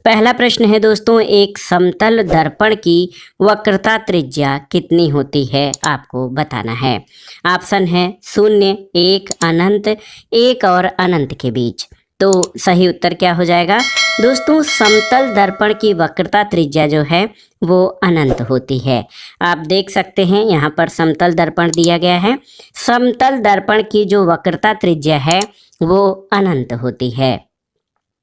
पहला प्रश्न है दोस्तों, एक समतल दर्पण की वक्रता त्रिज्या कितनी होती है, आपको बताना है। ऑप्शन है 0, 1, अनंत, 1 और अनंत के बीच। तो सही उत्तर क्या हो जाएगा दोस्तों? समतल दर्पण की वक्रता त्रिज्या जो है वो अनंत होती है। आप देख सकते हैं यहाँ पर समतल दर्पण दिया गया है। समतल दर्पण की जो वक्रता त्रिज्या है वो अनंत होती है।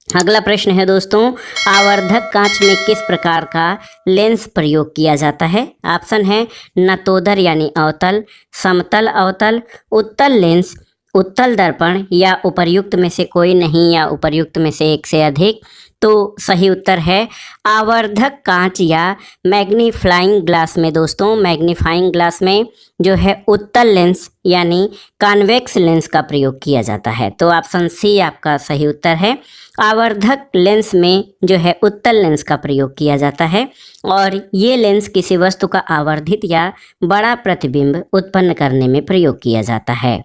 अगला प्रश्न है दोस्तों, आवर्धक कांच में किस प्रकार का लेंस प्रयोग किया जाता है? ऑप्शन है नतोदर यानी अवतल, समतल अवतल, उत्तल लेंस, उत्तल दर्पण या उपर्युक्त में से कोई नहीं या उपर्युक्त में से एक से अधिक। तो सही उत्तर है आवर्धक कांच या मैग्नीफाइंग ग्लास में दोस्तों, मैग्नीफाइंग ग्लास में जो है उत्तल लेंस यानी कॉन्वेक्स लेंस का प्रयोग किया जाता है। तो ऑप्शन सी आपका सही उत्तर है। आवर्धक लेंस में जो है उत्तल लेंस का प्रयोग किया जाता है और ये लेंस किसी वस्तु का आवर्धित या बड़ा प्रतिबिंब उत्पन्न करने में प्रयोग किया जाता है।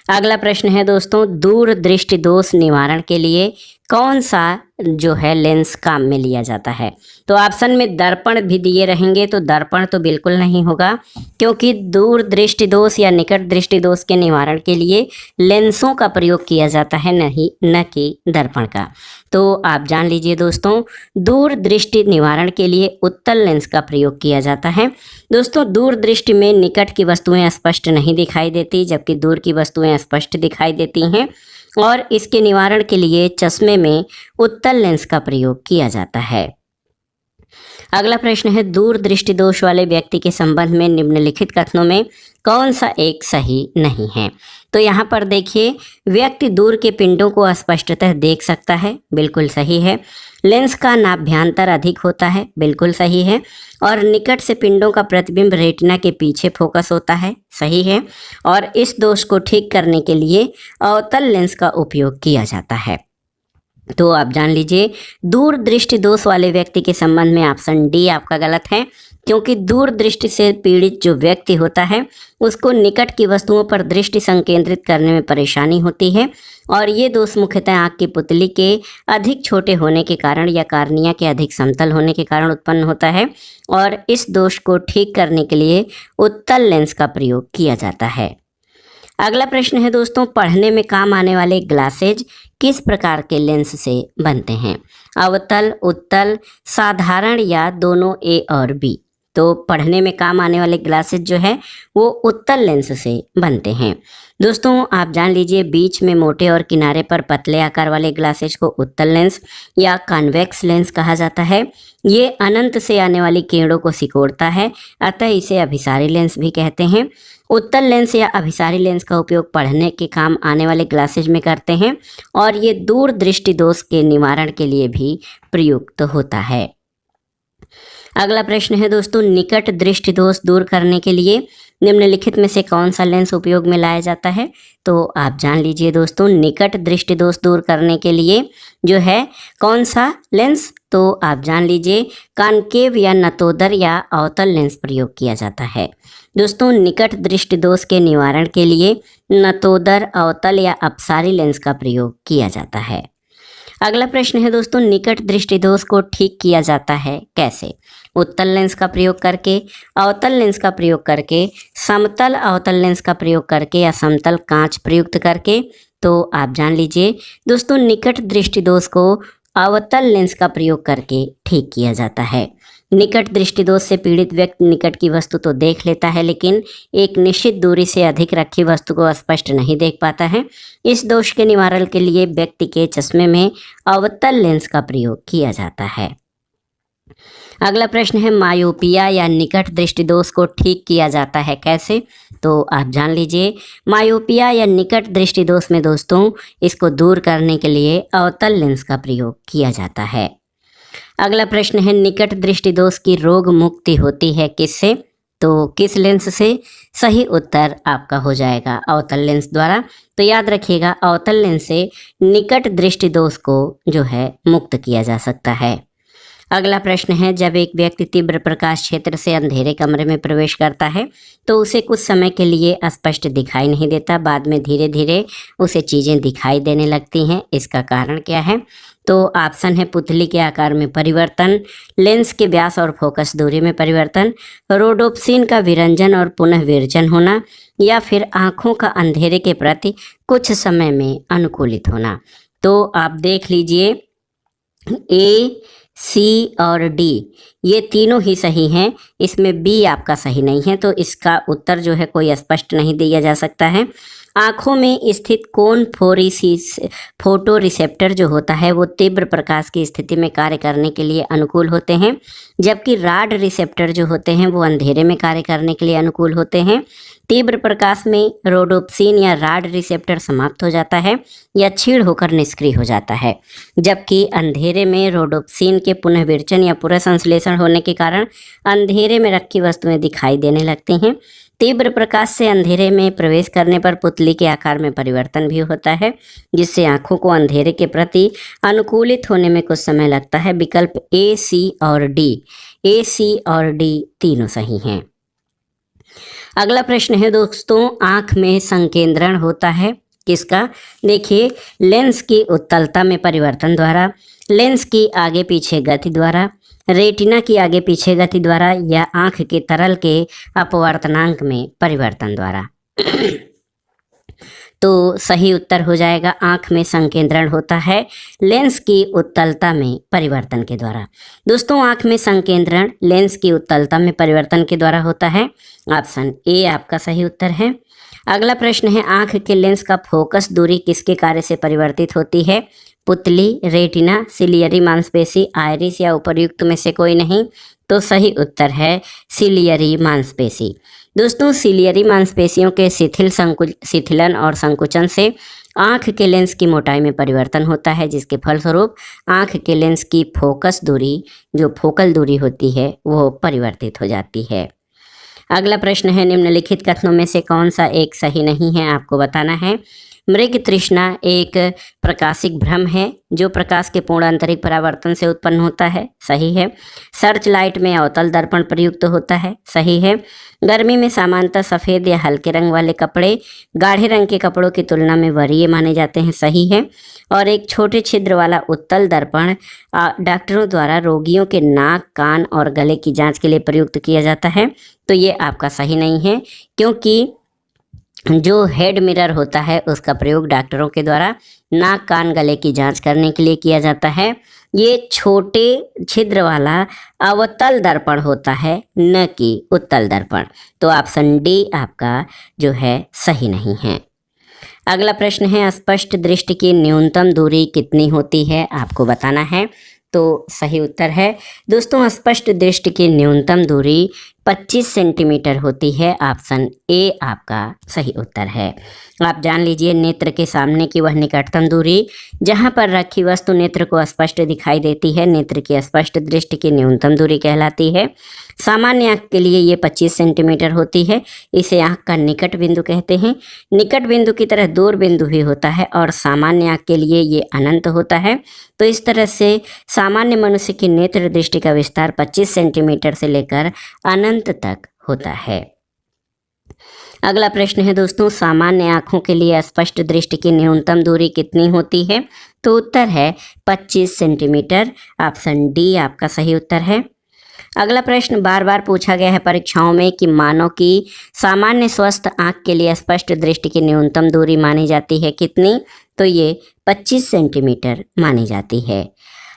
अगला प्रश्न है दोस्तों, दूर दृष्टि दोष निवारण के लिए कौन सा जो है लेंस काम में लिया जाता है? तो ऑप्शन में दर्पण भी दिए रहेंगे तो दर्पण तो बिल्कुल नहीं होगा, क्योंकि दूर दृष्टि दोष या निकट दृष्टि दोष के निवारण के लिए लेंसों का प्रयोग किया जाता है, नहीं न कि दर्पण का। तो आप जान लीजिए दोस्तों, दूर दृष्टि निवारण के लिए उत्तल लेंस का प्रयोग किया जाता है। दोस्तों, दूर दृष्टि में निकट की वस्तुएं स्पष्ट नहीं दिखाई देती, जबकि दूर की वस्तुएं स्पष्ट दिखाई देती हैं और इसके निवारण के लिए चश्मे में उत्तल लेंस का प्रयोग किया जाता है। अगला प्रश्न है, दूर दृष्टि दोष वाले व्यक्ति के संबंध में निम्नलिखित कथनों में कौन सा एक सही नहीं है? तो यहाँ पर देखिए, व्यक्ति दूर के पिंडों को स्पष्टतः देख सकता है, बिल्कुल सही है। लेंस का नाभ्यांतर अधिक होता है, बिल्कुल सही है। और निकट से पिंडों का प्रतिबिंब रेटिना के पीछे फोकस होता है, सही है। और इस दोष को ठीक करने के लिए अवतल लेंस का उपयोग किया जाता है। तो आप जान लीजिए, दूर दृष्टि दोष वाले व्यक्ति के संबंध में ऑप्शन डी आपका गलत है, क्योंकि दूर दृष्टि से पीड़ित जो व्यक्ति होता है उसको निकट की वस्तुओं पर दृष्टि संकेंद्रित करने में परेशानी होती है और ये दोष मुख्यतः आँख की पुतली के अधिक छोटे होने के कारण या कार्निया के अधिक समतल होने के कारण उत्पन्न होता है और इस दोष को ठीक करने के लिए उत्तल लेंस का प्रयोग किया जाता है। अगला प्रश्न है दोस्तों, पढ़ने में काम आने वाले ग्लासेज किस प्रकार के लेंस से बनते हैं? अवतल, उत्तल, साधारण या दोनों ए और बी? तो पढ़ने में काम आने वाले ग्लासेज जो है वो उत्तल लेंस से बनते हैं। दोस्तों, आप जान लीजिए, बीच में मोटे और किनारे पर पतले आकार वाले ग्लासेज को उत्तल लेंस या कॉन्वेक्स लेंस कहा जाता है। ये अनंत से आने वाली किरणों को सिकोड़ता है, अतः इसे अभिसारी लेंस भी कहते हैं। उत्तल लेंस या अभिसारी लेंस का उपयोग पढ़ने के काम आने वाले ग्लासेज में करते हैं और ये दूर दृष्टि दोष के निवारण के लिए भी प्रयुक्त होता है। अगला प्रश्न है दोस्तों, निकट दृष्टि दोष दूर करने के लिए निम्नलिखित में से कौन सा लेंस उपयोग में लाया जाता है? तो आप जान लीजिए दोस्तों, निकट दृष्टि दोष दूर करने के लिए जो है कौन सा लेंस? तो आप जान लीजिए, कॉनकेव या नतोदर या अवतल लेंस प्रयोग किया जाता है। दोस्तों, निकट दृष्टि दोष के निवारण के लिए नतोदर, अवतल या अपसारी लेंस का प्रयोग किया जाता है। अगला प्रश्न है दोस्तों, निकट दृष्टि दोष को ठीक किया जाता है कैसे? उत्तल लेंस का प्रयोग करके, अवतल लेंस का प्रयोग करके, समतल अवतल लेंस का प्रयोग करके या समतल कांच प्रयुक्त करके? तो आप जान लीजिए दोस्तों, निकट दृष्टि दोष को अवतल लेंस का प्रयोग करके ठीक किया जाता है। निकट दृष्टि दोष से पीड़ित व्यक्ति निकट की वस्तु तो देख लेता है, लेकिन एक निश्चित दूरी से अधिक रखी वस्तु को स्पष्ट नहीं देख पाता है। इस दोष के निवारण के लिए व्यक्ति के चश्मे में अवतल लेंस का प्रयोग किया जाता है। अगला प्रश्न है, मायोपिया या निकट दृष्टि दोष को ठीक किया जाता है कैसे? तो आप जान लीजिए, मायोपिया या निकट दृष्टि दोष में दोस्तों इसको दूर करने के लिए अवतल लेंस का प्रयोग किया जाता है। अगला प्रश्न है, निकट दृष्टि दोष की रोग मुक्ति होती है किससे? तो किस लेंस से? सही उत्तर आपका हो जाएगा अवतल लेंस द्वारा। तो याद रखिएगा, अवतल लेंस से निकट दृष्टि दोष को जो है मुक्त किया जा सकता है। अगला प्रश्न है, जब एक व्यक्ति तीव्र प्रकाश क्षेत्र से अंधेरे कमरे में प्रवेश करता है तो उसे कुछ समय के लिए स्पष्ट दिखाई नहीं देता, बाद में धीरे धीरे उसे चीज़ें दिखाई देने लगती हैं। इसका कारण क्या है? तो ऑप्शन है पुतली के आकार में परिवर्तन, लेंस के व्यास और फोकस दूरी में परिवर्तन, रोडोप्सिन का विरंजन और पुनः विरजन होना, या फिर आँखों का अंधेरे के प्रति कुछ समय में अनुकूलित होना। तो आप देख लीजिए ए, सी और डी ये तीनों ही सही हैं, इसमें बी आपका सही नहीं है। तो इसका उत्तर जो है कोई स्पष्ट नहीं दिया जा सकता है। आँखों में स्थित कोन फोटो रिसेप्टर जो होता है वो तीव्र प्रकाश की स्थिति में कार्य करने के लिए अनुकूल होते हैं, जबकि राड रिसेप्टर जो होते हैं वो अंधेरे में कार्य करने के लिए अनुकूल होते हैं। तीव्र प्रकाश में रोडोप्सिन या राड रिसेप्टर समाप्त हो जाता है या क्षीण होकर निष्क्रिय हो जाता है, जबकि अंधेरे में रोडोप्सिन के पुनः विरचन या पूरा संश्लेषण होने के कारण अंधेरे में रखी वस्तुएं दिखाई देने लगती हैं। तीव्र प्रकाश से अंधेरे में प्रवेश करने पर पुतली के आकार में परिवर्तन भी होता है, जिससे आंखों को अंधेरे के प्रति अनुकूलित होने में कुछ समय लगता है। विकल्प ए, सी और डी, ए, सी और डी तीनों सही हैं। अगला प्रश्न है दोस्तों, आंख में संकेंद्रण होता है किसका? देखिए, लेंस की उत्तलता में परिवर्तन द्वारा, लेंस की आगे पीछे गति द्वारा, रेटिना की आगे पीछे गति द्वारा, या आंख के तरल के अपवर्तनांक में परिवर्तन द्वारा। तो सही उत्तर हो जाएगा आंख में संकेंद्रण होता है लेंस की उत्तलता में परिवर्तन के द्वारा। दोस्तों, आंख में संकेंद्रण लेंस की उत्तलता में परिवर्तन के द्वारा होता है। ऑप्शन ए आपका सही उत्तर है। अगला प्रश्न है, आंख के लेंस का फोकस दूरी किसके कार्य से परिवर्तित होती है? पुतली, रेटिना, सिलियरी मांसपेशी, आइरिस, या उपर्युक्त में से कोई नहीं। तो सही उत्तर है सिलियरी मांसपेशी। दोस्तों, सिलियरी मांसपेशियों के शिथिलन और संकुचन से आंख के लेंस की मोटाई में परिवर्तन होता है, जिसके फलस्वरूप आंख के लेंस की फोकस दूरी, जो फोकल दूरी होती है, वो परिवर्तित हो जाती है। अगला प्रश्न है, निम्नलिखित कथनों में से कौन सा एक सही नहीं है, आपको बताना है। मृग तृष्णा एक प्रकाशिक भ्रम है जो प्रकाश के पूर्ण आंतरिक परावर्तन से उत्पन्न होता है, सही है। सर्च लाइट में अवतल दर्पण प्रयुक्त होता है, सही है। गर्मी में सामान्यतः सफ़ेद या हल्के रंग वाले कपड़े गाढ़े रंग के कपड़ों की तुलना में वरीय माने जाते हैं, सही है। और एक छोटे छिद्र वाला उत्तल दर्पण डॉक्टरों द्वारा रोगियों के नाक, कान और गले की जांच के लिए प्रयुक्त किया जाता है। तो ये आपका सही नहीं है, क्योंकि जो हेड मिरर होता है उसका प्रयोग डॉक्टरों के द्वारा नाक, कान, गले की जांच करने के लिए किया जाता है। ये छोटे छिद्र वाला अवतल दर्पण होता है, न कि उत्तल दर्पण। तो ऑप्शन डी आपका जो है सही नहीं है। अगला प्रश्न है, स्पष्ट दृष्टि की न्यूनतम दूरी कितनी होती है, आपको बताना है। तो सही उत्तर है दोस्तों, स्पष्ट दृष्टि की न्यूनतम दूरी 25 सेंटीमीटर होती है। ऑप्शन ए आपका सही उत्तर है। आप जान लीजिए, नेत्र के सामने की वह निकटतम दूरी जहां पर रखी वस्तु नेत्र को स्पष्ट दिखाई देती है, नेत्र की स्पष्ट दृष्टि की न्यूनतम दूरी कहलाती है। सामान्य आँख के लिए ये 25 सेंटीमीटर होती है। इसे आँख का निकट बिंदु कहते हैं। निकट बिंदु की तरह दूर बिंदु भी होता है और सामान्य आँख के लिए ये अनंत होता है। तो इस तरह से सामान्य मनुष्य की नेत्र दृष्टि का विस्तार 25 सेंटीमीटर से लेकर अनंत तक होता है। अगला प्रश्न है दोस्तों, सामान्य आँखों के लिए स्पष्ट दृष्टि की न्यूनतम दूरी कितनी होती है? तो उत्तर है 25 सेंटीमीटर। ऑप्शन डी आपका सही उत्तर है। अगला प्रश्न बार बार पूछा गया है परीक्षाओं में कि मानव की सामान्य स्वस्थ आँख के लिए स्पष्ट दृष्टि की न्यूनतम दूरी मानी जाती है कितनी? तो ये 25 सेंटीमीटर मानी जाती है।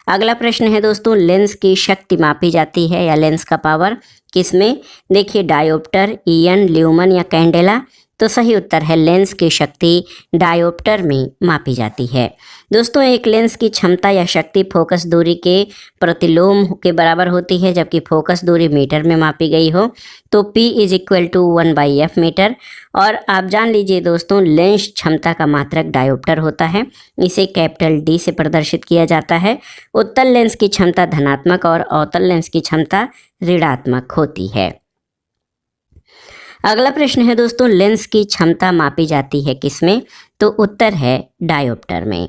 अगला प्रश्न है दोस्तों, लेंस की शक्ति मापी जाती है या लेंस का पावर किसमें? देखिए, डायोप्टर, ईयन, ल्यूमन या कैंडेला। तो सही उत्तर है लेंस की शक्ति डायोप्टर में मापी जाती है। दोस्तों, एक लेंस की क्षमता या शक्ति फोकस दूरी के प्रतिलोम के बराबर होती है, जबकि फोकस दूरी मीटर में मापी गई हो तो P = 1/f मीटर। और आप जान लीजिए दोस्तों, लेंस क्षमता का मात्रक डायोप्टर होता है। इसे कैपिटल D से प्रदर्शित किया जाता है। उत्तल लेंस की क्षमता धनात्मक और अवतल लेंस की क्षमता ऋणात्मक होती है। अगला प्रश्न है दोस्तों, लेंस की क्षमता मापी जाती है किसमें? तो उत्तर है डायोप्टर में।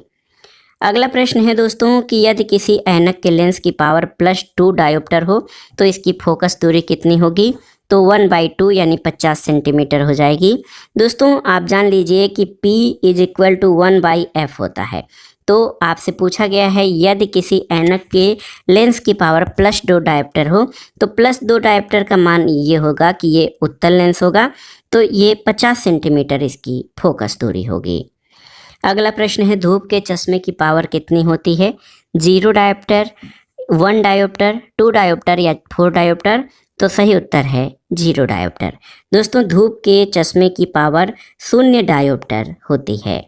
अगला प्रश्न है दोस्तों कि यदि किसी ऐनक के लेंस की पावर +2 डायोप्टर हो तो इसकी फोकस दूरी कितनी होगी? तो 1/2 यानी 50 सेंटीमीटर हो जाएगी। दोस्तों, आप जान लीजिए कि P = 1/f होता है। तो आपसे पूछा गया है यदि किसी ऐनक के लेंस की पावर +2 डायोप्टर हो तो +2 डायोप्टर का मान ये होगा कि ये उत्तल लेंस होगा, तो ये 50 सेंटीमीटर इसकी फोकस दूरी होगी। अगला प्रश्न है धूप के चश्मे की पावर कितनी होती है? 0 डायोप्टर, 1 डायोप्टर, 2 डायोप्टर या 4 डायोप्टर? तो सही उत्तर है 0 डायोप्टर। दोस्तों धूप के चश्मे की पावर 0 डायोप्टर होती है।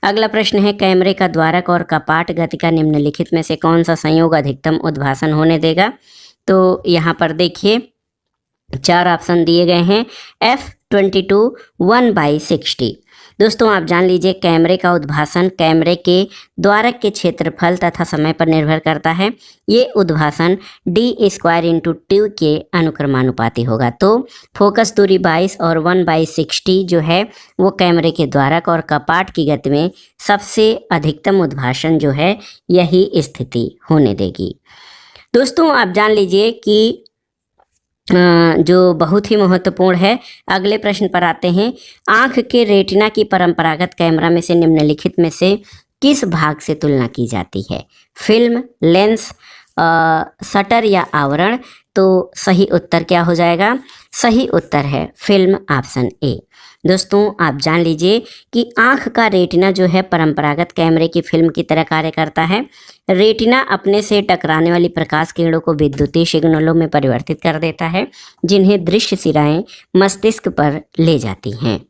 अगला प्रश्न है कैमरे का द्वारक और कपाट गति का निम्नलिखित में से कौन सा संयोग अधिकतम उद्भासन होने देगा? तो यहाँ पर देखिए 4 ऑप्शन दिए गए हैं। F22 1/60। दोस्तों आप जान लीजिए कैमरे का उद्भासन कैमरे के द्वारक के क्षेत्रफल तथा समय पर निर्भर करता है। ये उद्भासन d² × 2 के अनुक्रमानुपाती होगा। तो फोकस दूरी 22 और 1/60 जो है वो कैमरे के द्वारक और कपाट की गति में सबसे अधिकतम उद्भासन जो है यही स्थिति होने देगी। दोस्तों आप जान लीजिए कि जो बहुत ही महत्वपूर्ण है। अगले प्रश्न पर आते हैं। आंख के रेटिना की परंपरागत कैमरा में से निम्नलिखित में से किस भाग से तुलना की जाती है? फिल्म, लेंस, शटर या आवरण? तो सही उत्तर क्या हो जाएगा? सही उत्तर है फिल्म, ऑप्शन ए। दोस्तों आप जान लीजिए कि आंख का रेटिना जो है परंपरागत कैमरे की फिल्म की तरह कार्य करता है। रेटिना अपने से टकराने वाली प्रकाश किरणों को विद्युतीय सिग्नलों में परिवर्तित कर देता है, जिन्हें दृश्य सिराएं मस्तिष्क पर ले जाती हैं।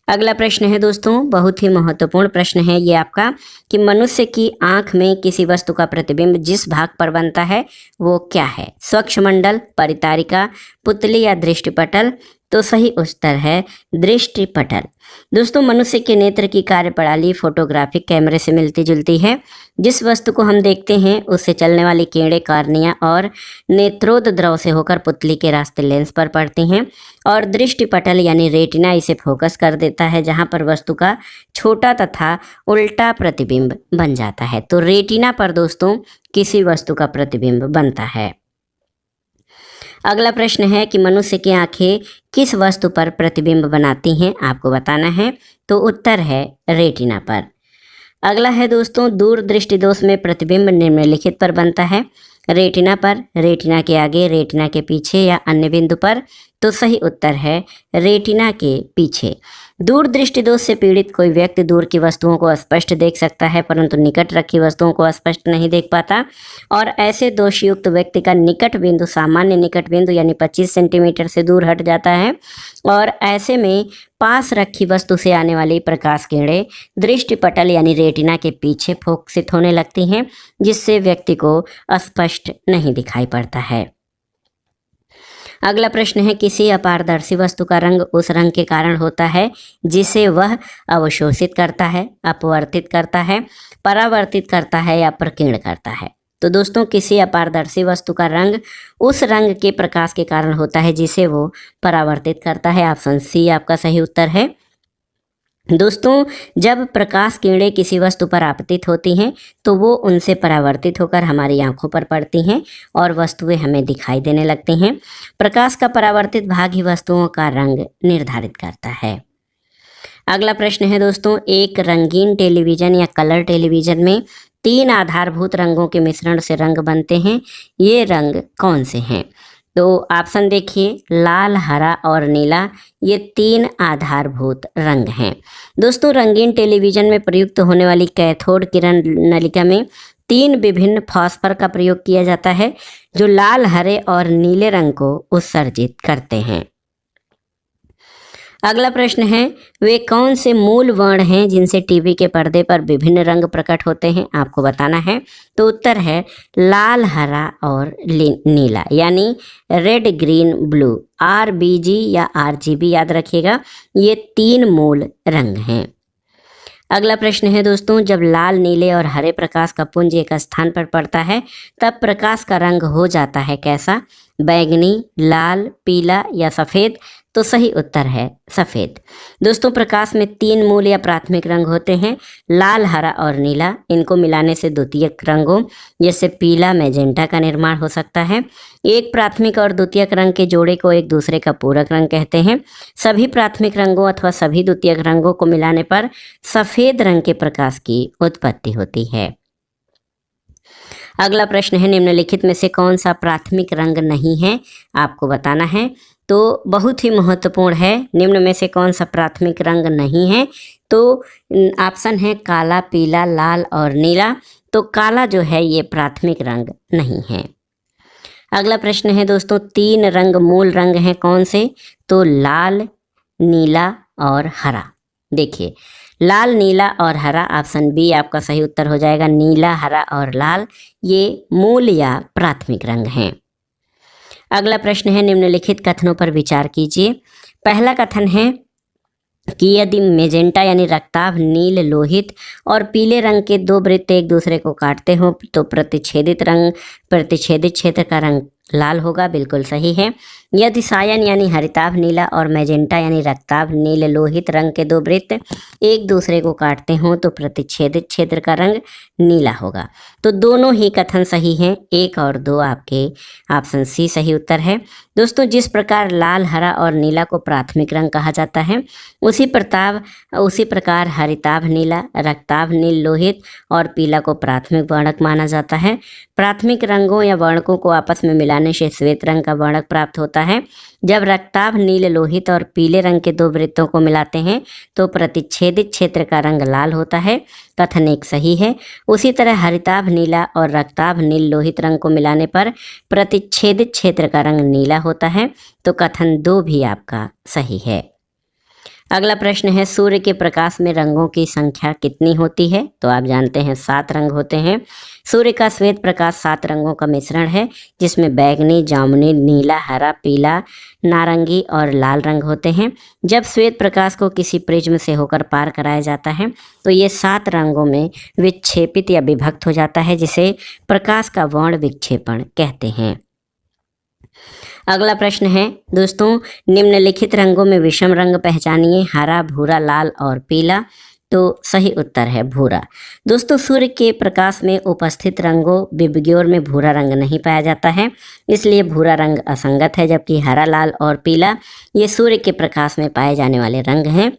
अगला प्रश्न है दोस्तों बहुत ही महत्वपूर्ण प्रश्न है ये आपका कि मनुष्य की आंख में किसी वस्तु का प्रतिबिंब जिस भाग पर बनता है वो क्या है? स्वच्छमंडल, परितारिका, पुतली या दृष्टिपटल? तो सही उत्तर है दृष्टिपटल। दोस्तों मनुष्य के नेत्र की कार्यप्रणाली फोटोग्राफिक कैमरे से मिलती जुलती है। जिस वस्तु को हम देखते हैं उससे चलने वाली किरणें कॉर्निया और नेत्रोद्द्रव से होकर पुतली के रास्ते लेंस पर पड़ती हैं और दृष्टिपटल यानी रेटिना इसे फोकस कर देता है, जहां पर वस्तु का छोटा तथा उल्टा प्रतिबिंब बन जाता है। तो रेटिना पर दोस्तों किसी वस्तु का प्रतिबिंब बनता है। अगला प्रश्न है कि मनुष्य की आंखें किस वस्तु पर प्रतिबिंब बनाती हैं? आपको बताना है। तो उत्तर है रेटिना पर। अगला है दोस्तों दूरदृष्टि दोष में प्रतिबिंब निम्नलिखित पर बनता है। रेटिना पर, रेटिना के आगे, रेटिना के पीछे या अन्य बिंदु पर? तो सही उत्तर है रेटिना के पीछे। दूर दृष्टि दोष से पीड़ित कोई व्यक्ति दूर की वस्तुओं को स्पष्ट देख सकता है परंतु निकट रखी वस्तुओं को स्पष्ट नहीं देख पाता, और ऐसे दोषयुक्त व्यक्ति का निकट बिंदु सामान्य निकट बिंदु यानी 25 सेंटीमीटर से दूर हट जाता है और ऐसे में पास रखी वस्तु से आने वाली प्रकाश किरणें दृष्टिपटल यानी रेटिना के पीछे फोकसित होने लगती हैं, जिससे व्यक्ति को स्पष्ट नहीं दिखाई पड़ता है। अगला प्रश्न है किसी अपारदर्शी वस्तु का रंग उस रंग के कारण होता है जिसे वह अवशोषित करता है, अपवर्तित करता है, परावर्तित करता है या प्रकीर्ण करता है? तो दोस्तों किसी अपारदर्शी वस्तु का रंग उस रंग के प्रकाश के कारण होता है जिसे वो परावर्तित करता है। ऑप्शन सी आपका सही उत्तर है। दोस्तों जब प्रकाश किरणें किसी वस्तु पर आपतित होती हैं तो वो उनसे परावर्तित होकर हमारी आंखों पर पड़ती हैं और वस्तुएं हमें दिखाई देने लगती हैं। प्रकाश का परावर्तित भाग ही वस्तुओं का रंग निर्धारित करता है। अगला प्रश्न है दोस्तों एक रंगीन टेलीविज़न या कलर टेलीविज़न में 3 आधारभूत रंगों के मिश्रण से रंग बनते हैं। ये रंग कौन से हैं? तो ऑप्शन देखिए लाल, हरा और नीला, ये 3 आधारभूत रंग हैं। दोस्तों रंगीन टेलीविज़न में प्रयुक्त होने वाली कैथोड किरण नलिका में 3 विभिन्न फास्फर का प्रयोग किया जाता है जो लाल, हरे और नीले रंग को उत्सर्जित करते हैं। अगला प्रश्न है वे कौन से मूल वर्ण हैं जिनसे टीवी के पर्दे पर विभिन्न रंग प्रकट होते हैं? आपको बताना है। तो उत्तर है लाल, हरा और नीला, यानी रेड, ग्रीन, ब्लू। RBG या RGB याद रखिएगा, ये 3 मूल रंग हैं। अगला प्रश्न है दोस्तों जब लाल, नीले और हरे प्रकाश का पुंज एक स्थान पर पड़ता है तब प्रकाश का रंग हो जाता है कैसा? बैंगनी, लाल, पीला या सफ़ेद? तो सही उत्तर है सफ़ेद। दोस्तों, प्रकाश में 3 मूल या प्राथमिक रंग होते हैं, लाल, हरा और नीला। इनको मिलाने से द्वितीयक रंगों जैसे पीला, मैजेंटा का निर्माण हो सकता है। एक प्राथमिक और द्वितीयक रंग के जोड़े को एक दूसरे का पूरक रंग कहते हैं। सभी प्राथमिक रंगों अथवा सभी द्वितीयक रंगों को मिलाने पर सफ़ेद रंग के प्रकाश की उत्पत्ति होती है। अगला प्रश्न है, निम्नलिखित में से कौन सा प्राथमिक रंग नहीं है, आपको बताना है। तो बहुत ही महत्वपूर्ण है, निम्न में से कौन सा प्राथमिक रंग नहीं है। तो ऑप्शन है काला, पीला, लाल और नीला। तो काला जो है ये प्राथमिक रंग नहीं है। अगला प्रश्न है दोस्तों, 3 रंग मूल रंग हैं कौन से। तो लाल, नीला और हरा। देखिए, लाल, नीला और हरा, ऑप्शन बी आपका सही उत्तर हो जाएगा। नीला, हरा और लाल ये मूल या प्राथमिक रंग हैं। अगला प्रश्न है, निम्नलिखित कथनों पर विचार कीजिए। पहला कथन है कि यदि मेजेंटा यानी रक्ताभ नील, लोहित और पीले रंग के 2 वृत्त एक दूसरे को काटते हो तो प्रतिच्छेदित क्षेत्र का रंग लाल होगा। बिल्कुल सही है। यदि सायन यानी हरिताभ नीला और मैजेंटा यानी रक्ताभ नील लोहित रंग के 2 वृत्त एक दूसरे को काटते हों तो प्रतिच्छेदित क्षेत्र का रंग नीला होगा। तो दोनों ही कथन सही हैं, 1 और 2 आपके ऑप्शन सी सही उत्तर है। दोस्तों, जिस प्रकार लाल, हरा और नीला को प्राथमिक रंग कहा जाता है उसी प्रकार हरिताभ नीला, रक्ताभ नील लोहित और पीला को प्राथमिक वर्णक माना जाता है। प्राथमिक रंगों या वर्णकों को आपस में मिलाने से श्वेत रंग का वर्णक प्राप्त होता है। जब रक्ताभ नील लोहित और पीले रंग के 2 वृत्तों को मिलाते हैं तो प्रतिच्छेदित क्षेत्र का रंग लाल होता है। कथन 1 सही है। उसी तरह हरिताभ नीला और रक्ताभ नील लोहित रंग को मिलाने पर प्रतिच्छेदित क्षेत्र का रंग नीला होता है। तो कथन 2 भी आपका सही है। अगला प्रश्न है, सूर्य के प्रकाश में रंगों की संख्या कितनी होती है। तो आप जानते हैं 7 रंग होते हैं। सूर्य का श्वेत प्रकाश 7 रंगों का मिश्रण है जिसमें बैंगनी, जामुनी, नीला, हरा, पीला, नारंगी और लाल रंग होते हैं। जब श्वेत प्रकाश को किसी प्रिज्म से होकर पार कराया जाता है तो ये 7 रंगों में विक्षेपित या विभक्त हो जाता है, जिसे प्रकाश का वर्ण विक्षेपण कहते हैं। अगला प्रश्न है दोस्तों, निम्नलिखित रंगों में विषम रंग पहचानिए। हरा, भूरा, लाल और पीला। तो सही उत्तर है भूरा। दोस्तों, सूर्य के प्रकाश में उपस्थित रंगों विबग्योर में भूरा रंग नहीं पाया जाता है, इसलिए भूरा रंग असंगत है, जबकि हरा, लाल और पीला ये सूर्य के प्रकाश में पाए जाने वाले रंग हैं।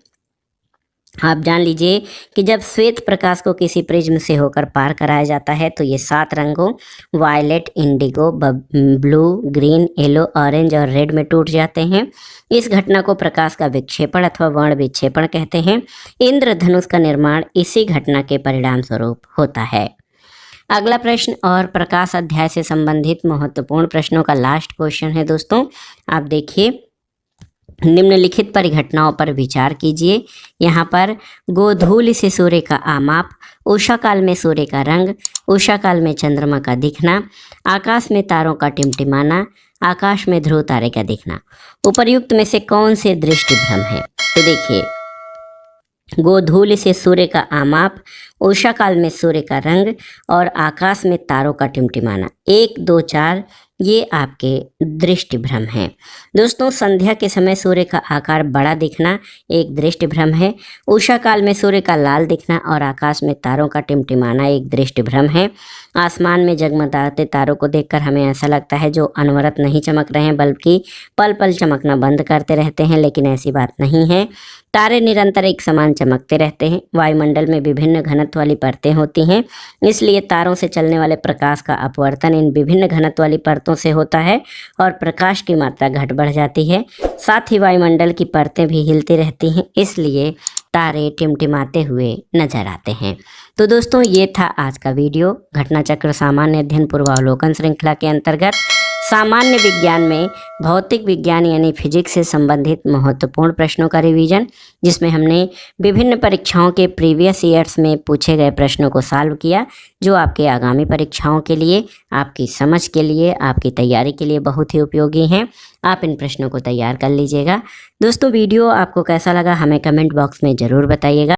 आप जान लीजिए कि जब श्वेत प्रकाश को किसी प्रिज्म से होकर पार कराया जाता है तो ये 7 रंगों violet, indigo, blue, green, yellow, orange और रेड में टूट जाते हैं। इस घटना को प्रकाश का विक्षेपण अथवा वर्ण विक्षेपण कहते हैं। इंद्रधनुष का निर्माण इसी घटना के परिणाम स्वरूप होता है। अगला प्रश्न और प्रकाश अध्याय से संबंधित महत्वपूर्ण प्रश्नों का लास्ट क्वेश्चन है दोस्तों। आप देखिए, निम्नलिखित परिघटनाओं पर विचार कीजिए। यहाँ पर गोधूलि से सूर्य का आमाप, उषा काल में सूर्य का रंग, उषा काल में चंद्रमा का दिखना, आकाश में तारों का टिमटिमाना, आकाश में ध्रुव तारे का दिखना। उपर्युक्त में से कौन से दृष्टि भ्रम है। तो देखिए, गोधूलि से सूर्य का आमाप, उषा काल में सूर्य का रंग और आकाश में तारों का टिमटिमाना, 1, 2, 4 ये आपके दृष्टि भ्रम है। दोस्तों, संध्या के समय सूर्य का आकार बड़ा दिखना एक दृष्टि भ्रम है। उषा काल में सूर्य का लाल दिखना और आकाश में तारों का टिमटिमाना एक दृष्टि भ्रम है। आसमान में जगमगाते तारों को देखकर हमें ऐसा लगता है जो अनवरत नहीं चमक रहे हैं बल्कि पल पल चमकना बंद करते रहते हैं, लेकिन ऐसी बात नहीं है। तारे निरंतर एक समान चमकते रहते हैं। वायुमंडल में विभिन्न घनत्व वाली परतें होती हैं, इसलिए तारों से चलने वाले प्रकाश का अपवर्तन इन विभिन्न घनत्व वाली परतों से होता है और प्रकाश की मात्रा घट बढ़ जाती है। साथ ही वायुमंडल की परतें भी हिलती रहती हैं, इसलिए तारे टिमटिमाते हुए नजर आते हैं। तो दोस्तों, ये था आज का वीडियो घटना चक्र सामान्य अध्ययन पूर्वावलोकन श्रृंखला के अंतर्गत सामान्य विज्ञान में भौतिक विज्ञान यानी फिजिक्स से संबंधित महत्वपूर्ण प्रश्नों का रिवीजन, जिसमें हमने विभिन्न परीक्षाओं के प्रीवियस ईयर्स में पूछे गए प्रश्नों को सॉल्व किया, जो आपके आगामी परीक्षाओं के लिए, आपकी समझ के लिए, आपकी तैयारी के लिए बहुत ही उपयोगी हैं। आप इन प्रश्नों को तैयार कर लीजिएगा। दोस्तों, वीडियो आपको कैसा लगा हमें कमेंट बॉक्स में ज़रूर बताइएगा।